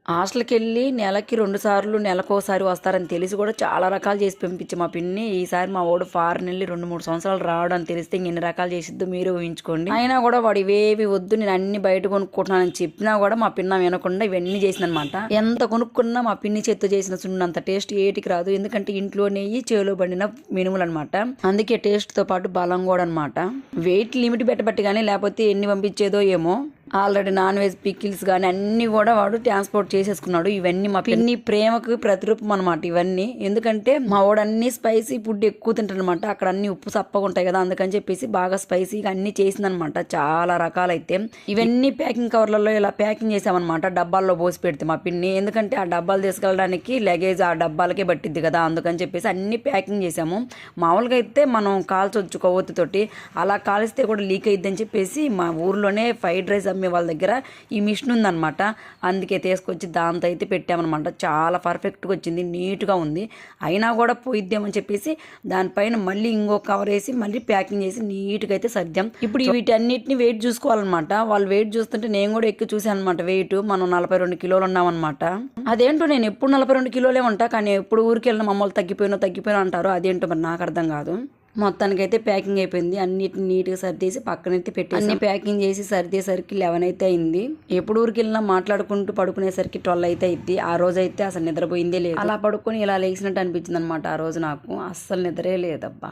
హాస్టల్‌కెళ్ళి నెలకి 2 సార్లు, నెలకోసారి వస్తారని తెలిసి కూడా చాలా రకాలు చేసి పంపించే మా పిన్ని, ఈసారి మా వోడు ఫారెన్ ఎళ్లి 2, 3 సంవత్సరాలు రాడు అని తెలిస్తే ఇంకెన్ని రకాలు చేసిద్దో మీరే ఊహించుకోండి. అయినా కూడా వాడు ఇవేవి వద్దు, నేను అన్ని బయట కొనుక్కుంటున్నానని చెప్పినా కూడా మా పిన్న వినకుండా ఇవన్నీ చేసిందనమాట. ఎంత కొనుక్కున్నా మా పిన్ని చేత్తో చేసిన సున్నంత టేస్ట్ ఏటికి రాదు. ఎందుకంటే ఇంట్లో నెయ్యి, చేలో బండిన మినుములనమాట. అందుకే టేస్ట్‌తో పాటు బలం కూడా అనమాట. వెయిట్ లిమిట్ పెట్టబట్టి గానీ, లేకపోతే ఎన్ని పంపించేదో ఏమో. ఆల్రెడీ నాన్ వెజ్ పికిల్స్ కానీ అన్నీ కూడా వాడు ట్రాన్స్పోర్ట్ చేసేసుకున్నాడు. ఇవన్నీ మా పిన్ని ప్రేమకు ప్రతిరూపం అనమాట ఇవన్నీ. ఎందుకంటే మా వాడు అన్ని స్పైసీ ఫుడ్ ఎక్కువ తింటాడనమాట. అక్కడ అన్ని ఉప్పు సప్పగా ఉంటాయి కదా, అందుకని చెప్పేసి బాగా స్పైసీగా అన్ని చేసిందనమాట. చాలా రకాలైతే ఇవన్నీ ప్యాకింగ్ కవర్లలో ఇలా ప్యాకింగ్ చేసామన్నమాట. డబ్బాల్లో పోసి పెడితే మా పిన్ని, ఎందుకంటే ఆ డబ్బాలు తీసుకెళ్ళడానికి లగేజ్ ఆ డబ్బాలకే పట్టిద్ది కదా, అందుకని చెప్పేసి అన్ని ప్యాకింగ్ చేసాము. మామూలుగా అయితే మనం కాల్చొచ్చు కొవ్వొత్తితోటి, అలా కాలిస్తే కూడా లీక్ అయిద్దని చెప్పేసి మా ఊర్లోనే ఫ్రైడ్ రైస్ అమ్మే వాళ్ళ దగ్గర ఈ మిషన్ ఉందన్నమాట. అందుకే తీసుకొచ్చి దాంతో అయితే పెట్టామన్నమాట. చాలా పర్ఫెక్ట్గా వచ్చింది, నీట్గా ఉంది. అయినా కూడా పోయిద్దామని చెప్పేసి దానిపైన మళ్ళీ ఇంకో కవర్ వేసి మళ్ళీ ప్యాకింగ్ చేసి నీట్గా అయితే సర్దాం. ఇప్పుడు వీటన్నిటిని వెయిట్ చూసుకోవాలన్నమాట. వాళ్ళు వెయిట్ చూస్తుంటే నేను కూడా ఎక్కి చూసాను అనమాట. వెయిట్ మనం 42 కిలోలు ఉన్నామన్నమాట. అదేంటో నేను ఎప్పుడు 42 కిలోలే ఉంటా, కానీ ఎప్పుడు ఊరికి వెళ్ళిన మమ్మల్ని తగ్గిపోయినా అంటారు. అదేంటో మరి నాకు అర్థం కాదు. మొత్తానికైతే ప్యాకింగ్ అయిపోయింది. అన్నిటిని నీట్గా సర్దేసి పక్కనైతే పెట్టేసి అన్ని ప్యాకింగ్ చేసి సర్దేసరికి 11 అయితే అయింది. ఎప్పుడు ఊరికి వెళ్ళినా మాట్లాడుకుంటూ పడుకునేసరికి 12 అయితే అయింది. ఆ రోజు అయితే అసలు నిద్రపోయిందే లేదు. అలా పడుకొని ఇలా లేచినట్టు అనిపించింది అనమాట. ఆ రోజు నాకు అస్సలు నిద్రే లేదబ్బా.